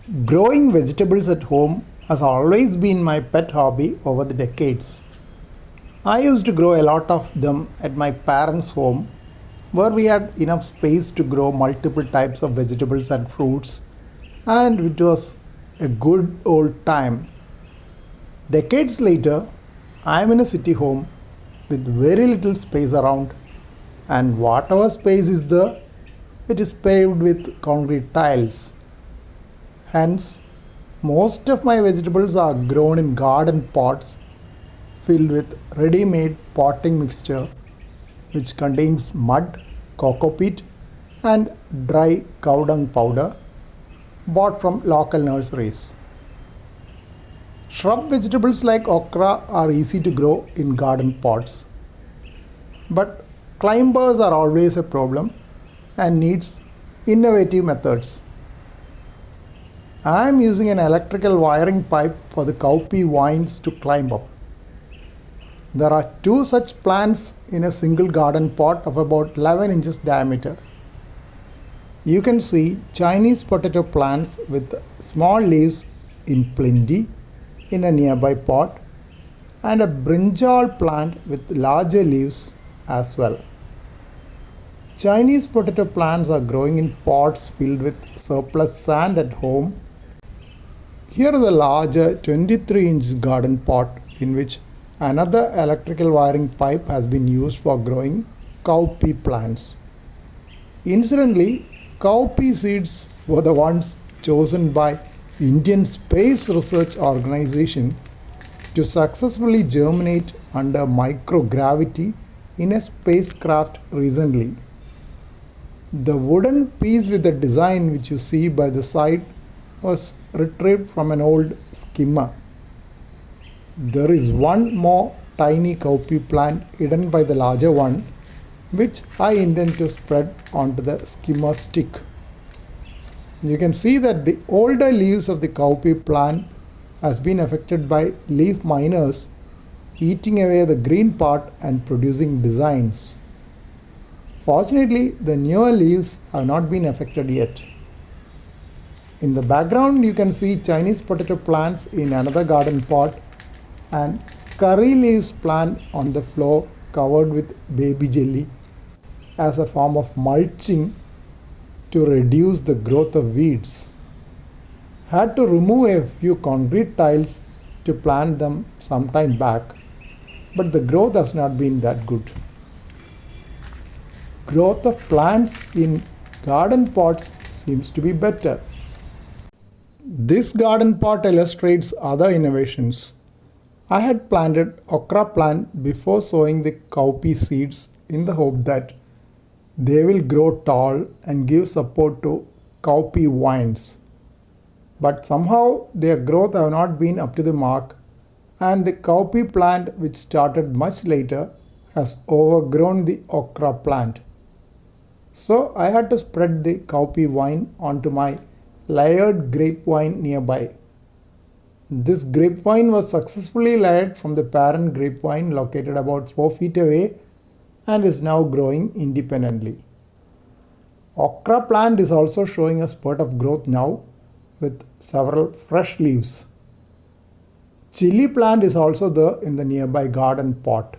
Growing vegetables at home has always been my pet hobby over the decades. I used to grow a lot of them at my parents' home where we had enough space to grow multiple types of vegetables and fruits, and it was a good old time. Decades later, I am in a city home with very little space around, and whatever space is there, it is paved with concrete tiles. Hence, most of my vegetables are grown in garden pots filled with ready made potting mixture which contains mud, coco peat, and dry cow dung powder bought from local nurseries. Shrub vegetables like okra are easy to grow in garden pots, but climbers are always a problem and needs innovative methods. I am using an electrical wiring pipe for the cowpea vines to climb up. There are two such plants in a single garden pot of about 11 inches diameter. You can see Chinese potato plants with small leaves in plenty in a nearby pot, and a brinjal plant with larger leaves as well. Chinese potato plants are growing in pots filled with surplus sand at home. Here is a larger 23-inch garden pot in which another electrical wiring pipe has been used for growing cowpea plants. Incidentally, cowpea seeds were the ones chosen by Indian Space Research Organization to successfully germinate under microgravity in a spacecraft recently. The wooden piece with the design which you see by the side was retrieved from an old skimmer. There is one more tiny cowpea plant hidden by the larger one, which I intend to spread onto the skimmer stick. You can see that the older leaves of the cowpea plant has been affected by leaf miners eating away the green part and producing designs. Fortunately, the newer leaves have not been affected yet. In the background, you can see Chinese potato plants in another garden pot and curry leaves plant on the floor covered with baby jelly as a form of mulching to reduce the growth of weeds. Had to remove a few concrete tiles to plant them some time back, but the growth has not been that good. Growth of plants in garden pots seems to be better. This garden pot illustrates other innovations. I had planted okra plant before sowing the cowpea seeds in the hope that they will grow tall and give support to cowpea vines. But somehow their growth have not been up to the mark, and the cowpea plant, which started much later, has overgrown the okra plant. So I had to spread the cowpea vine onto my layered grapevine nearby. This grapevine was successfully layered from the parent grapevine located about 4 feet away and is now growing independently. Okra plant is also showing a spurt of growth now with several fresh leaves. Chili plant is also there in the nearby garden pot.